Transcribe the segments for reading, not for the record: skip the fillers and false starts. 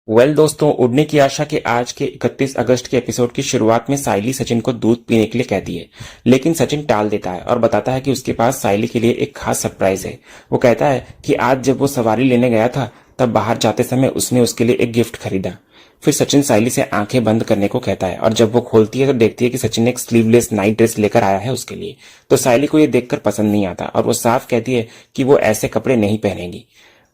दोस्तों, उड़ने की आशा के आज के 31 अगस्त के एपिसोड की शुरुआत में साइली सचिन को दूध पीने के लिए कहती है। लेकिन सचिन टाल देता है और बताता है कि उसके पास साइली के लिए एक खास सरप्राइज है। वो कहता है कि आज जब वो सवारी लेने गया था तब बाहर जाते समय उसने उसके लिए एक गिफ्ट खरीदा। फिर सचिन साइली से आंखें बंद करने को कहता है और जब वो खोलती है तो देखती है कि सचिन एक स्लीवलेस नाइट ड्रेस लेकर आया है उसके लिए। तो साइली को ये देखकर पसंद नहीं आता और वो साफ कहती है कि वो ऐसे कपड़े नहीं पहनेगी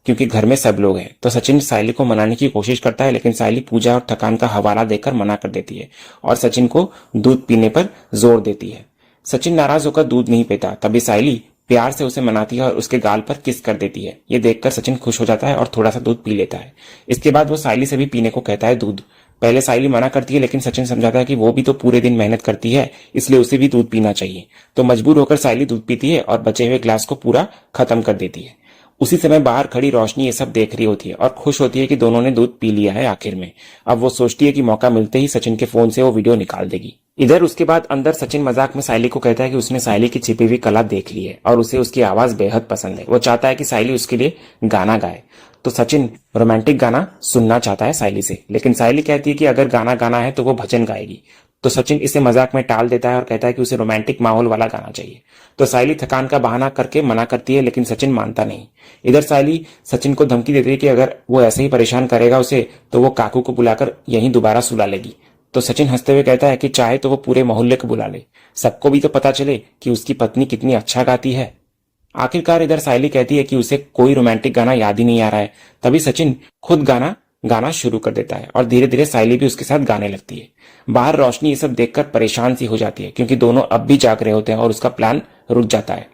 क्योंकि घर में सब लोग हैं। तो सचिन साइली को मनाने की कोशिश करता है लेकिन साइली पूजा और थकान का हवाला देकर मना कर देती है और सचिन को दूध पीने पर जोर देती है। सचिन नाराज होकर दूध नहीं पीता, तभी साइली प्यार से उसे मनाती है और उसके गाल पर किस कर देती है। ये देखकर सचिन खुश हो जाता है और थोड़ा सा दूध पी लेता है। इसके बाद वो साइली से भी पीने को कहता है दूध। पहले साइली मना करती है लेकिन सचिन समझाता है कि वो भी तो पूरे दिन मेहनत करती है, इसलिए उसे भी दूध पीना चाहिए। तो मजबूर होकर साइली दूध पीती है और बचे हुए ग्लास को पूरा खत्म कर देती है। उसी समय बाहर खड़ी रोशनी ये सब देख रही होती है और खुश होती है कि दोनों ने दूध पी लिया है आखिर में। अब वो सोचती है कि मौका मिलते ही सचिन के फोन से वो वीडियो निकाल देगी। इधर उसके बाद अंदर सचिन मजाक में साइली को कहता है कि उसने साइली की छिपी हुई कला देख ली है और उसे उसकी आवाज बेहद पसंद है। वो चाहता है कि साइली उसके लिए गाना गाए। तो सचिन रोमांटिक गाना सुनना चाहता है साइली से, लेकिन साइली कहती है कि अगर गाना गाना है तो वो भजन गाएगी। तो सचिन इसे मजाक में टाल देता है और कहता है कि उसे रोमांटिक माहौल वाला गाना चाहिए। तो साइली थकान का बहाना करके मना करती है लेकिन सचिन मानता नहीं। इधर साइली सचिन को धमकी देती है कि अगर वो ऐसे ही परेशान करेगा उसे तो वो काकू को बुलाकर यहीं दोबारा सुला लेगी। तो सचिन हंसते हुए कहता है कि चाहे तो वो पूरे मोहल्ले को बुला ले, सबको भी तो पता चले कि उसकी पत्नी कितनी अच्छा गाती है। आखिरकार इधर साइली कहती है कि उसे कोई रोमांटिक गाना याद ही नहीं आ रहा है। तभी सचिन खुद गाना गाना शुरू कर देता है और धीरे धीरे साइली भी उसके साथ गाने लगती है। बाहर रोशनी ये सब देखकर परेशान सी हो जाती है क्योंकि दोनों अब भी जाग रहे होते हैं और उसका प्लान रुक जाता है।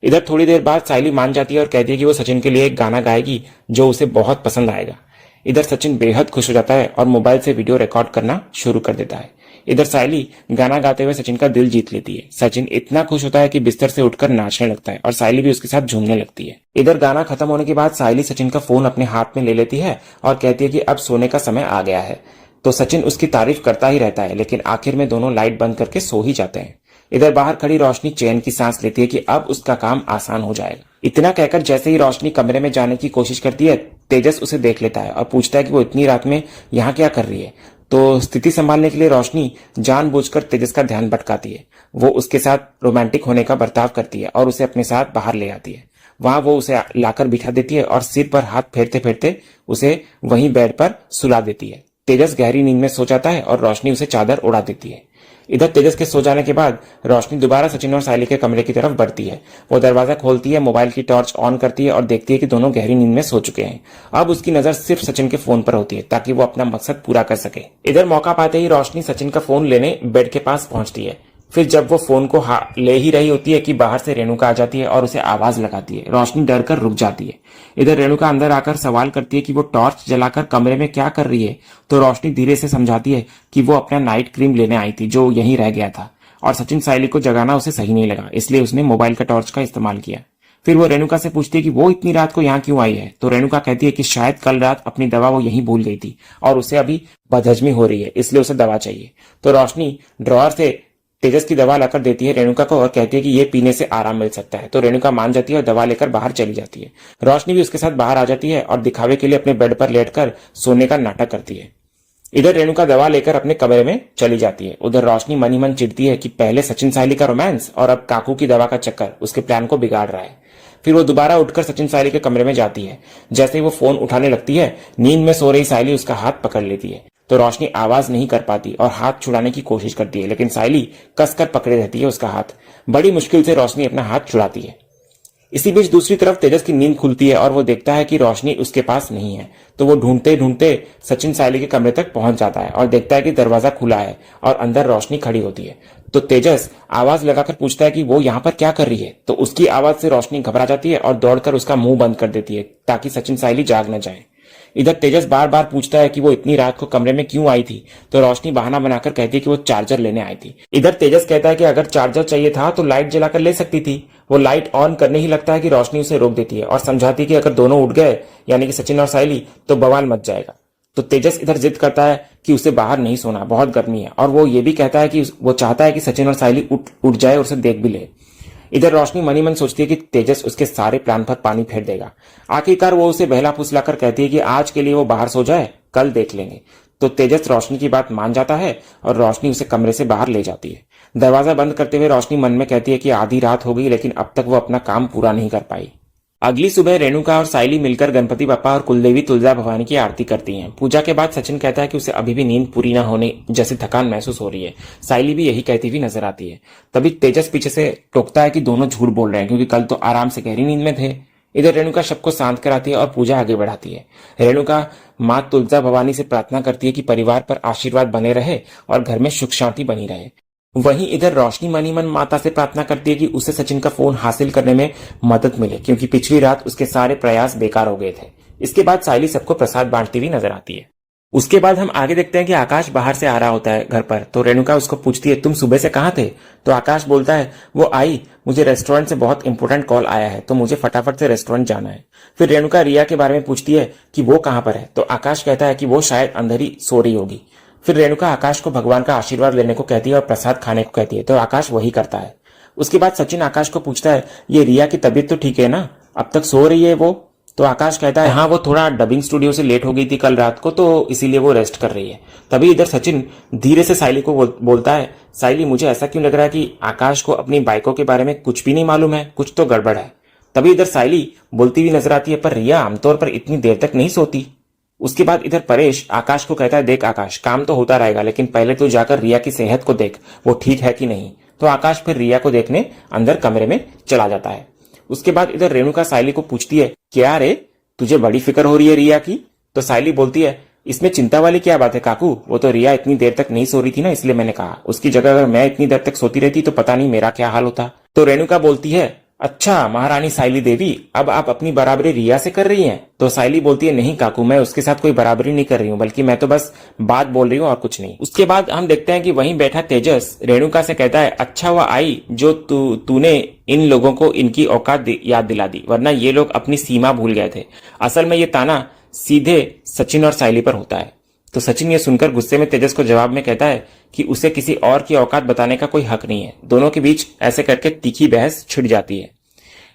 इधर थोड़ी देर बाद साइली मान जाती है और कहती है कि वो सचिन के लिए एक गाना गाएगी जो उसे बहुत पसंद आएगा। इधर सचिन बेहद खुश हो जाता है और मोबाइल से वीडियो रिकॉर्ड करना शुरू कर देता है। इधर साइली गाना गाते हुए सचिन का दिल जीत लेती है। सचिन इतना खुश होता है कि बिस्तर से उठकर नाचने लगता है और साइली भी उसके साथ झूमने लगती है। इधर गाना खत्म होने के बाद साइली सचिन का फोन अपने हाथ में ले लेती है और कहती है कि अब सोने का समय आ गया है। तो सचिन उसकी तारीफ करता ही रहता है लेकिन आखिर में दोनों लाइट बंद करके सो ही जाते हैं। इधर बाहर खड़ी रोशनी चैन की सांस लेती है कि अब उसका काम आसान हो जाएगा। इतना कहकर जैसे ही रोशनी कमरे में जाने की कोशिश करती है, तेजस उसे देख लेता है और पूछता है कि वो इतनी रात में यहाँ क्या कर रही है। तो स्थिति संभालने के लिए रोशनी जानबूझकर तेजस का ध्यान भटकाती है। वो उसके साथ रोमांटिक होने का बर्ताव करती है और उसे अपने साथ बाहर ले आती है। वहां वो उसे लाकर बिठा देती है और सिर पर हाथ फेरते फेरते उसे वहीं बेड पर सुला देती है। तेजस गहरी नींद में सो जाता है और रोशनी उसे चादर उड़ा देती है। इधर तेजस के सो जाने के बाद रोशनी दोबारा सचिन और साइली के कमरे की तरफ बढ़ती है। वो दरवाजा खोलती है, मोबाइल की टॉर्च ऑन करती है और देखती है कि दोनों गहरी नींद में सो चुके हैं। अब उसकी नजर सिर्फ सचिन के फोन पर होती है ताकि वो अपना मकसद पूरा कर सके। इधर मौका पाते ही रोशनी सचिन का फोन लेने बेड के पास पहुंचती है। फिर जब वो फोन को ले ही रही होती है कि बाहर से रेणुका आ जाती है और उसे आवाज लगाती है। रोशनी डर कर रुक जाती है। इधर रेणुका अंदर आकर सवाल करती है कि वो टॉर्च जलाकर कमरे में क्या कर रही है। तो रोशनी धीरे से समझाती है कि वो अपना नाइट क्रीम लेने आई थी जो यहीं रह गया था और सचिन साइली को जगाना उसे सही नहीं लगा, इसलिए उसने मोबाइल का टॉर्च का इस्तेमाल किया। फिर वो रेणुका से पूछती है कि वो इतनी रात को यहाँ क्यों आई है। तो रेणुका कहती है कि शायद कल रात अपनी दवा वो यहीं भूल गई थी और उसे अभी बदहजमी हो रही है, इसलिए उसे दवा चाहिए। तो रोशनी ड्रॉअर से तेजस की दवा लाकर देती है रेणुका को और कहती है कि ये पीने से आराम मिल सकता है। तो रेणुका मान जाती है और दवा लेकर बाहर चली जाती है। रोशनी भी उसके साथ बाहर आ जाती है और दिखावे के लिए अपने बेड पर लेटकर सोने का नाटक करती है। इधर रेणुका दवा लेकर अपने कमरे में चली जाती है। उधर रोशनी मन ही मन चिढ़ती है कि पहले सचिन साइली का रोमांस और अब काकू की दवा का चक्कर उसके प्लान को बिगाड़ रहा है। फिर वो दोबारा उठकर सचिन साइली के कमरे में जाती है। जैसे ही वो फोन उठाने लगती है, नींद में सो रही साइली उसका हाथ पकड़ लेती है। तो रोशनी आवाज नहीं कर पाती और हाथ छुड़ाने की कोशिश करती है, लेकिन साइली कसकर पकड़े रहती है उसका हाथ। बड़ी मुश्किल से रोशनी अपना हाथ छुड़ाती है। इसी बीच दूसरी तरफ तेजस की नींद खुलती है और वो देखता है कि रोशनी उसके पास नहीं है। तो वो ढूंढते ढूंढते सचिन साइली के कमरे तक पहुंच जाता है और देखता है कि दरवाजा खुला है और अंदर रोशनी खड़ी होती है। तो तेजस आवाज लगाकर पूछता है कि वो यहाँ पर क्या कर रही है। तो उसकी आवाज से रोशनी घबरा जाती है और दौड़कर उसका मुंह बंद कर देती है ताकि सचिन साइली जाग न जाए। इधर तेजस बार बार पूछता है कि वो इतनी रात को कमरे में क्यों आई थी। तो रोशनी बहाना बनाकर कहती है कि वो चार्जर लेने आई थी। इधर तेजस कहता है कि अगर चार्जर चाहिए था तो लाइट जलाकर ले सकती थी। वो लाइट ऑन करने ही लगता है कि रोशनी उसे रोक देती है और समझाती है कि अगर दोनों उठ गए यानी कि सचिन और साइली तो बवाल मच जाएगा। तो तेजस इधर जिद करता है कि उसे बाहर नहीं सोना, बहुत गर्मी है, और वो ये भी कहता है कि वो चाहता है कि सचिन और साइली उठ जाए और उसे देख भी ले। इधर रोशनी मनी मन सोचती है कि तेजस उसके सारे प्लान पर पानी फेर देगा। आखिरकार वो उसे बहला फुसलाकर कहती है कि आज के लिए वो बाहर सो जाए, कल देख लेंगे। तो तेजस रोशनी की बात मान जाता है और रोशनी उसे कमरे से बाहर ले जाती है। दरवाजा बंद करते हुए रोशनी मन में कहती है कि आधी रात हो गई, लेकिन अब तक वो अपना काम पूरा नहीं कर पाई। अगली सुबह रेणुका और साइली मिलकर गणपति बप्पा और कुलदेवी तुलजा भवानी की आरती करती हैं। पूजा के बाद सचिन कहता है कि उसे अभी भी नींद पूरी न होने जैसी थकान महसूस हो रही है। साइली भी यही कहती हुई नजर आती है। तभी तेजस पीछे से टोकता है कि दोनों झूठ बोल रहे हैं, क्योंकि कल तो आराम से गहरी नींद में थे। इधर रेणुका सबको शांत कराती है और पूजा आगे बढ़ाती है। रेणुका माँ तुलजा भवानी से प्रार्थना करती है कि परिवार पर आशीर्वाद बने रहे और घर में सुख शांति बनी रहे। वहीं इधर रोशनी मनी मन माता से प्रार्थना करती है कि उसे सचिन का फोन हासिल करने में मदद मिले, क्योंकि पिछली रात उसके सारे प्रयास बेकार हो गए थे। इसके बाद साइली सबको प्रसाद बांटती हुई नजर आती है। उसके बाद हम आगे देखते हैं कि आकाश बाहर से आ रहा होता है घर पर। तो रेणुका उसको पूछती है, तुम सुबह से कहाँ थे? तो आकाश बोलता है, वो आई, मुझे रेस्टोरेंट से बहुत इंपॉर्टेंट कॉल आया है, तो मुझे फटाफट से रेस्टोरेंट जाना है। फिर रेणुका रिया के बारे में पूछती है कि वो कहाँ पर है। तो आकाश कहता है कि वो शायद अंदर ही सो रही होगी। फिर रेणुका आकाश को भगवान का आशीर्वाद लेने को कहती है और प्रसाद खाने को कहती है, तो आकाश वही करता है। उसके बाद सचिन आकाश को पूछता है, ये रिया की तबीयत तो ठीक है ना? अब तक सो रही है वो? तो आकाश कहता है, हाँ, वो थोड़ा डबिंग स्टूडियो से लेट हो गई थी कल रात को, तो इसीलिए वो रेस्ट कर रही है। तभी इधर सचिन धीरे से साइली को बोलता है, साइली, मुझे ऐसा क्यों लग रहा है कि आकाश को अपनी बाइकों के बारे में कुछ भी नहीं मालूम है, कुछ तो गड़बड़ है। तभी इधर साइली बोलती हुई नजर आती है, पर रिया आमतौर पर इतनी देर तक नहीं सोती। उसके बाद इधर परेश आकाश को कहता है, देख आकाश, काम तो होता रहेगा, लेकिन पहले तो जाकर रिया की सेहत को देख, वो ठीक है कि नहीं। तो आकाश फिर रिया को देखने अंदर कमरे में चला जाता है। उसके बाद इधर रेणुका साइली को पूछती है, क्या रे, तुझे बड़ी फिक्र हो रही है रिया की? तो साइली बोलती है, इसमें चिंता वाली क्या बात है काकू, वो तो रिया इतनी देर तक नहीं सो रही थी ना, इसलिए मैंने कहा। उसकी जगह अगर मैं इतनी देर तक सोती रहती तो पता नहीं मेरा क्या हाल होता। तो रेणुका बोलती है, अच्छा महारानी साइली देवी, अब आप अपनी बराबरी रिया से कर रही हैं? तो साइली बोलती है, नहीं काकू, मैं उसके साथ कोई बराबरी नहीं कर रही हूँ, बल्कि मैं तो बस बात बोल रही हूँ और कुछ नहीं। उसके बाद हम देखते हैं कि वहीं बैठा तेजस रेणुका से कहता है, अच्छा हुआ आई जो तूने इन लोगों को इनकी औकात याद दिला दी, वरना ये लोग अपनी सीमा भूल गए थे। असल में ये ताना सीधे सचिन और साइली पर होता है। तो सचिन ये सुनकर गुस्से में तेजस को जवाब में कहता है कि उसे किसी और की औकात बताने का कोई हक नहीं है। दोनों के बीच ऐसे करके तीखी बहस छिड़ जाती है।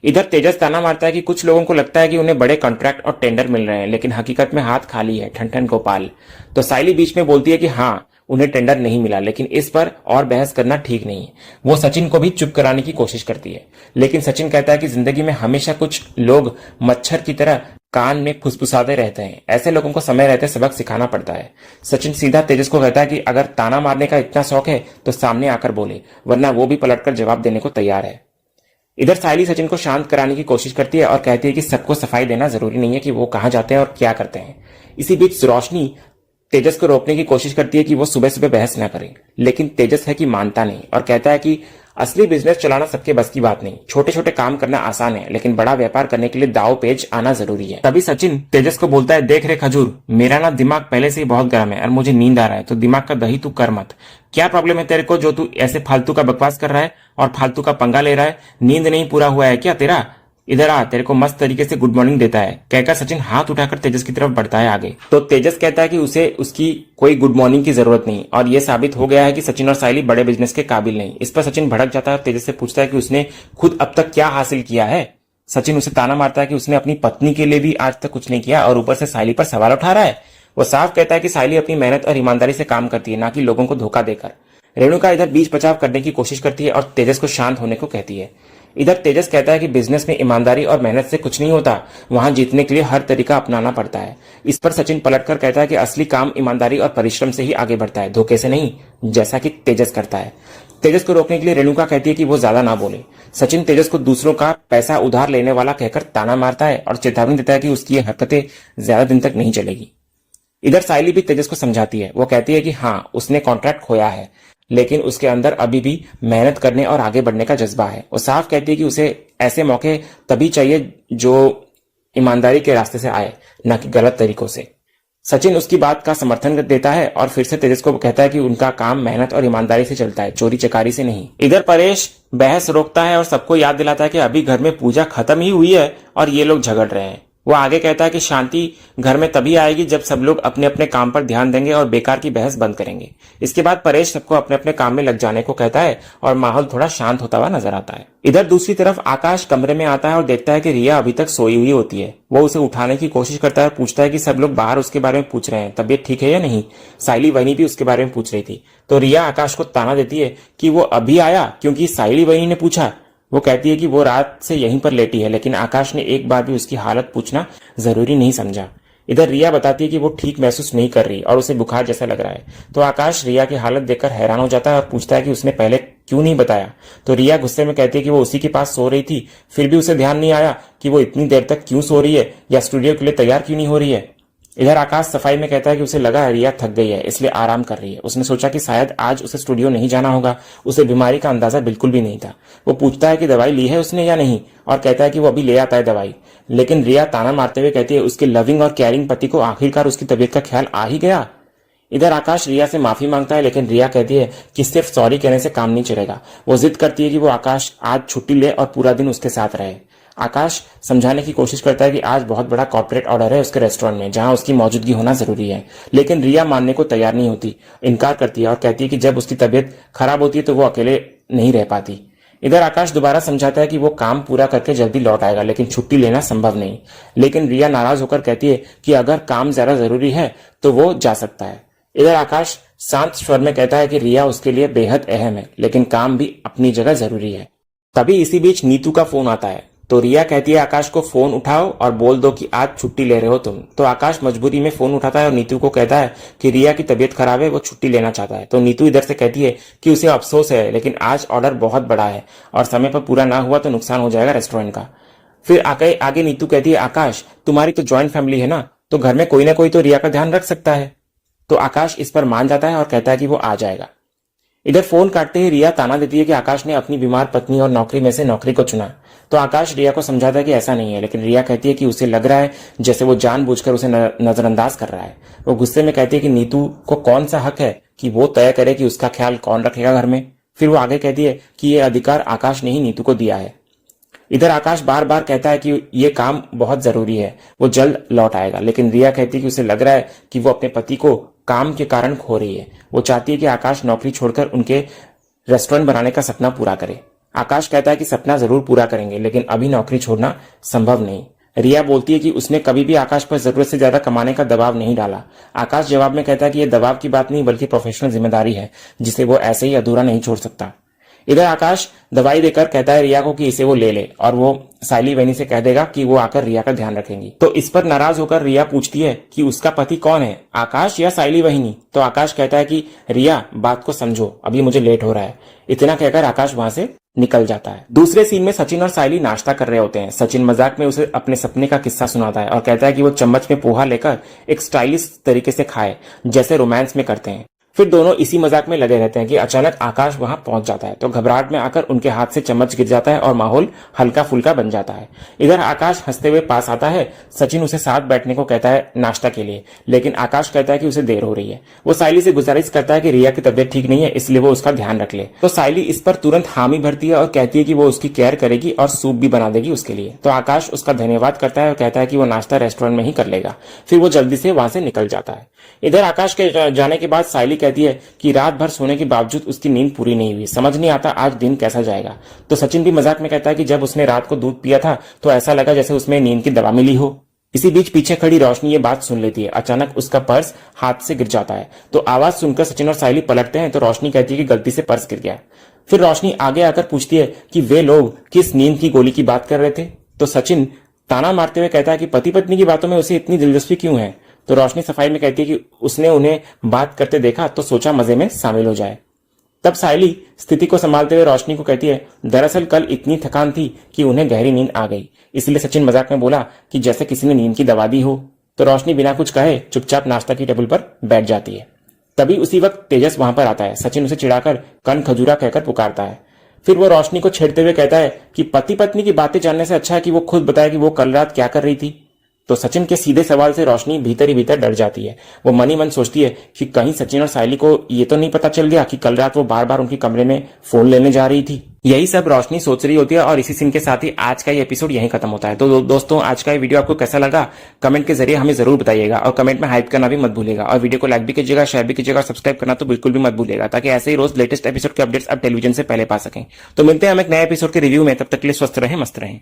इधर तेजस ताना मारता है कि कुछ लोगों को लगता है कि उन्हें बड़े कॉन्ट्रैक्ट और टेंडर मिल रहे हैं, लेकिन हकीकत में हाथ खाली है, ठन ठन गोपाल। तो साइली बीच में बोलती है कि हाँ, उन्हें टेंडर नहीं मिला, लेकिन इस पर और बहस करना ठीक नहीं है। वो सचिन को भी चुप कराने की कोशिश करती है, लेकिन सचिन कहता है कि जिंदगी में हमेशा कुछ लोग मच्छर की तरह कान में फुसफुसाते रहते हैं, ऐसे लोगों को समय रहते सबक सिखाना पड़ता है। सचिन सीधा तेजस को कहता है कि अगर ताना मारने का इतना शौक है तो सामने आकर बोले, वरना वो भी पलटकर जवाब देने को तैयार है। इधर साइली सचिन को शांत कराने की कोशिश करती है और कहती है कि सबको सफाई देना जरूरी नहीं है कि वो कहां जाते हैं और क्या करते हैं। इसी बीच रोशनी तेजस को रोकने की कोशिश करती है कि वो सुबह सुबह बहस ना करे, लेकिन तेजस है कि मानता नहीं और कहता है कि असली बिजनेस चलाना सबके बस की बात नहीं, छोटे छोटे काम करना आसान है, लेकिन बड़ा व्यापार करने के लिए दाव पेच आना जरूरी है। तभी सचिन तेजस को बोलता है, देख रे खजूर, मेरा ना दिमाग पहले से ही बहुत गर्म है और मुझे नींद आ रहा है, तो दिमाग का दही तू कर मत। क्या प्रॉब्लम है तेरे को जो तू ऐसे फालतू का बकवास कर रहा है और फालतू का पंगा ले रहा है? नींद नहीं पूरा हुआ है क्या तेरा? इधर आ, तेरे को मस्त तरीके से गुड मॉर्निंग देता है। कहकर सचिन हाथ उठाकर तेजस की तरफ बढ़ता है आगे। तो तेजस कहता है कि उसे उसकी कोई गुड मॉर्निंग की जरूरत नहीं, और यह साबित हो गया है कि सचिन और साइली बड़े बिजनेस के काबिल नहीं। इस पर सचिन भड़क जाता है और तेजस से पूछता है कि उसने खुद अब तक क्या हासिल किया है। सचिन उसे ताना मारता है कि उसने अपनी पत्नी के लिए भी आज तक कुछ नहीं किया और ऊपर से साइली पर सवाल उठा रहा है। वो साफ कहता है कि साइली अपनी मेहनत और ईमानदारी से काम करती है, ना कि लोगों को धोखा देकर। रेणुका इधर बीच बचाव करने की कोशिश करती है और तेजस को शांत होने को कहती है। इधर तेजस कहता है कि बिजनेस में ईमानदारी और मेहनत से कुछ नहीं होता, वहां जीतने के लिए हर तरीका अपनाना पड़ता है। इस पर सचिन पलटकर कहता है कि असली काम ईमानदारी और परिश्रम से ही आगे बढ़ता है, धोखे से नहीं, जैसा कि तेजस करता है। तेजस को रोकने के लिए रेणुका कहती है कि वो ज्यादा ना बोले। सचिन तेजस को दूसरों का पैसा उधार लेने वाला कहकर ताना मारता है और चेतावनी देता है कि उसकी ये हरकतें ज्यादा दिन तक नहीं चलेगी। इधर साइली भी तेजस को समझाती है। वो कहती है कि हाँ, उसने कॉन्ट्रैक्ट खोया है, लेकिन उसके अंदर अभी भी मेहनत करने और आगे बढ़ने का जज्बा है। वो साफ कहती है कि उसे ऐसे मौके तभी चाहिए जो ईमानदारी के रास्ते से आए, न कि गलत तरीकों से। सचिन उसकी बात का समर्थन देता है और फिर से तेजस को कहता है कि उनका काम मेहनत और ईमानदारी से चलता है, चोरी चकारी से नहीं। इधर परेश बहस रोकता है और सबको याद दिलाता है कि अभी घर में पूजा खत्म ही हुई है और ये लोग झगड़ रहे हैं। वो आगे कहता है कि शांति घर में तभी आएगी जब सब लोग अपने अपने काम पर ध्यान देंगे और बेकार की बहस बंद करेंगे। इसके बाद परेश सबको अपने अपने काम में लग जाने को कहता है और माहौल थोड़ा शांत होता हुआ नजर आता है। इधर दूसरी तरफ आकाश कमरे में आता है और देखता है कि रिया अभी तक सोई हुई होती है। वो उसे उठाने की कोशिश करता है और पूछता है कि सब लोग बाहर उसके बारे में पूछ रहे हैं, तबीयत ठीक है या नहीं। साइली वही भी उसके बारे में पूछ रही थी तो रिया आकाश को ताना देती है कि वो अभी आया क्योंकि साइली वही ने पूछा। वो कहती है कि वो रात से यहीं पर लेटी है, लेकिन आकाश ने एक बार भी उसकी हालत पूछना जरूरी नहीं समझा। इधर रिया बताती है कि वो ठीक महसूस नहीं कर रही और उसे बुखार जैसा लग रहा है। तो आकाश रिया की हालत देखकर हैरान हो जाता है और पूछता है कि उसने पहले क्यों नहीं बताया। तो रिया गुस्से में कहती है कि वो उसी के पास सो रही थी, फिर भी उसे ध्यान नहीं आया कि वो इतनी देर तक क्यों सो रही है या स्टूडियो के लिए तैयार क्यों नहीं हो रही है। इधर आकाश सफाई में कहता है कि उसे लगा रिया थक गई है इसलिए आराम कर रही है। उसने सोचा कि शायद आज उसे स्टूडियो नहीं जाना होगा। उसे बीमारी का अंदाजा बिल्कुल भी नहीं था। वो पूछता है कि दवाई ली है उसने या नहीं और कहता है कि वो अभी ले आता है दवाई। लेकिन रिया ताना मारते हुए कहती है उसके लविंग और केयरिंग पति को आखिरकार उसकी तबीयत का ख्याल आ ही गया। इधर आकाश रिया से माफी मांगता है लेकिन रिया कहती है कि सिर्फ सॉरी कहने से काम नहीं चलेगा। वो जिद करती है कि वो आकाश आज छुट्टी ले और पूरा दिन उसके साथ रहे। आकाश समझाने की कोशिश करता है कि आज बहुत बड़ा कॉर्पोरेट ऑर्डर है उसके रेस्टोरेंट में जहां उसकी मौजूदगी होना जरूरी है, लेकिन रिया मानने को तैयार नहीं होती, इनकार करती है और कहती है कि जब उसकी तबीयत खराब होती है तो वो अकेले नहीं रह पाती। इधर आकाश दोबारा समझाता है कि वो काम पूरा करके जल्दी लौट आएगा लेकिन छुट्टी लेना संभव नहीं। लेकिन रिया नाराज होकर कहती है कि अगर काम ज्यादा जरूरी है तो वो जा सकता है। इधर आकाश शांत स्वर में कहता है कि रिया उसके लिए बेहद अहम है लेकिन काम भी अपनी जगह जरूरी है। तभी इसी बीच नीतू का फोन आता है तो रिया कहती है आकाश को फोन उठाओ और बोल दो कि आज छुट्टी ले रहे हो तुम। तो आकाश मजबूरी में फोन उठाता है और नीतू को कहता है कि रिया की तबीयत खराब है, वो छुट्टी लेना चाहता है। तो नीतू इधर से कहती है कि उसे अफसोस है लेकिन आज ऑर्डर बहुत बड़ा है और समय पर पूरा ना हुआ तो नुकसान हो जाएगा रेस्टोरेंट का। फिर आगे नीतू कहती है आकाश तुम्हारी तो ज्वाइंट फैमिली है ना, तो घर में कोई ना कोई तो रिया का ध्यान रख सकता है। तो आकाश इस पर मान जाता है और कहता है कि वो आ जाएगा। इधर फोन काटते ही रिया ताना देती है कि आकाश ने अपनी बीमार पत्नी और नौकरी में से नौकरी को चुना। तो आकाश रिया को समझाता है कि ऐसा नहीं है, लेकिन रिया कहती है कि उसे लग रहा है जैसे वो जानबूझकर उसे नजरअंदाज कर रहा है। वो गुस्से में कहती है कि नीतू को कौन सा हक है कि वो तय करे कि उसका ख्याल कौन रखेगा घर में। फिर वो आगे कहती है कि ये अधिकार आकाश ने ही नीतू को दिया है। इधर आकाश बार बार कहता है कि ये काम बहुत जरूरी है, वो जल्द लौट आएगा, लेकिन रिया कहती है कि उसे लग रहा है कि वो अपने पति को काम के कारण खो रही है। वो चाहती है कि आकाश नौकरी छोड़कर उनके रेस्टोरेंट बनाने का सपना पूरा करे। आकाश कहता है कि सपना जरूर पूरा करेंगे लेकिन अभी नौकरी छोड़ना संभव नहीं। रिया बोलती है कि उसने कभी भी आकाश पर जरूरत से ज्यादा कमाने का दबाव नहीं डाला। आकाश जवाब में कहता है कि यह दबाव की बात नहीं बल्कि प्रोफेशनल जिम्मेदारी है जिसे वो ऐसे ही अधूरा नहीं छोड़ सकता। इधर आकाश दवाई देकर कहता है रिया को कि इसे वो ले ले और वो साइली वैनी से कह देगा कि वो आकर रिया का ध्यान रखेंगी। तो इस पर नाराज होकर रिया पूछती है कि उसका पति कौन है, आकाश या साइली वहिनी। तो आकाश कहता है कि रिया बात को समझो, अभी मुझे लेट हो रहा है। इतना कहकर आकाश वहां से निकल जाता है। दूसरे सीन में सचिन और साइली नाश्ता कर रहे होते हैं। सचिन मजाक में उसे अपने सपने का किस्सा सुनाता है और कहता है कि वो चम्मच में पोहा लेकर एक स्टाइलिश तरीके से खाए जैसे रोमांस में करते हैं। फिर दोनों इसी मजाक में लगे रहते हैं कि अचानक आकाश वहां पहुंच जाता है तो घबराहट में आकर उनके हाथ से चम्मच गिर जाता है और माहौल हल्का फुल्का बन जाता है। इधर आकाश हंसते हुए पास आता है। सचिन उसे साथ बैठने को कहता है नाश्ता के लिए, लेकिन आकाश कहता है कि उसे देर हो रही है। वो साइली से गुजारिश करता है कि रिया की तबीयत ठीक नहीं है इसलिए वो उसका ध्यान रख ले। तो साइली इस पर तुरंत हामी भरती है और कहती है कि वो उसकी केयर करेगी और सूप भी बना देगी उसके लिए। तो आकाश उसका धन्यवाद करता है और कहता है कि वो नाश्ता रेस्टोरेंट में ही कर लेगा। फिर वो जल्दी से वहां से निकल जाता है। इधर आकाश के जाने के बाद साइली कहती है कि रात भर सोने के बावजूद उसकी नींद पूरी नहीं हुई, समझ नहीं आता आज दिन कैसा जाएगा। तो सचिन भी मजाक में कहता है कि जब उसने रात को दूध पिया था तो ऐसा लगा जैसे उसमें नींद की दवा मिली हो। इसी बीच पीछे खड़ी रोशनी ये बात सुन लेती है। अचानक उसका पर्स हाथ से गिर जाता है तो आवाज सुनकर सचिन और साइली पलटते हैं तो रोशनी कहती है कि गलती से पर्स गिर गया। फिर रोशनी आगे आकर पूछती है कि वे लोग किस नींद की गोली की बात कर रहे थे। तो सचिन ताना मारते हुए कहता है कि पति पत्नी की बातों में उसे इतनी दिलचस्पी क्यों है। तो रोशनी सफाई में कहती है कि उसने उन्हें बात करते देखा तो सोचा मजे में शामिल हो जाए। तब साइली स्थिति को संभालते हुए रोशनी को कहती है दरअसल कल इतनी थकान थी कि उन्हें गहरी नींद आ गई, इसलिए सचिन मजाक में बोला कि जैसे किसी ने नींद की दवा दी हो। तो रोशनी बिना कुछ कहे चुपचाप नाश्ता की टेबल पर बैठ जाती है। तभी उसी वक्त तेजस वहां पर आता है। सचिन उसे चिढ़ाकर कन खजूरा कहकर पुकारता है। फिर वो रोशनी को छेड़ते हुए कहता है कि पति पत्नी की बातें जानने से अच्छा है कि वो खुद बताए कि वो कल रात क्या कर रही थी। तो सचिन के सीधे सवाल से रोशनी भीतर ही भीतर डर जाती है। वो मन ही मन सोचती है कि कहीं सचिन और सायली को ये तो नहीं पता चल गया कि कल रात वो बार बार उनके कमरे में फोन लेने जा रही थी। यही सब रोशनी सोच रही होती है और इसी सीन के साथ ही आज का ये एपिसोड यहीं खत्म होता है। तो दोस्तों, आज का ये वीडियो आपको कैसा लगा कमेंट के जरिए हमें जरूर बताइएगा और कमेंट में हाइप करना भी मत भूलिएगा और वीडियो को लाइक भी कीजिएगा, शेयर भी कीजिएगा, सब्सक्राइब करना तो बिल्कुल भी मत भूलिएगा ताकि ऐसे ही रोज लेटेस्ट एपिसोड के अपडेट्स आप टेलीविजन से पहले पा सकें। तो मिलते हैं हम एक नए एपिसोड के रिव्यू में, तब तक के लिए स्वस्थ रहें, मस्त रहें।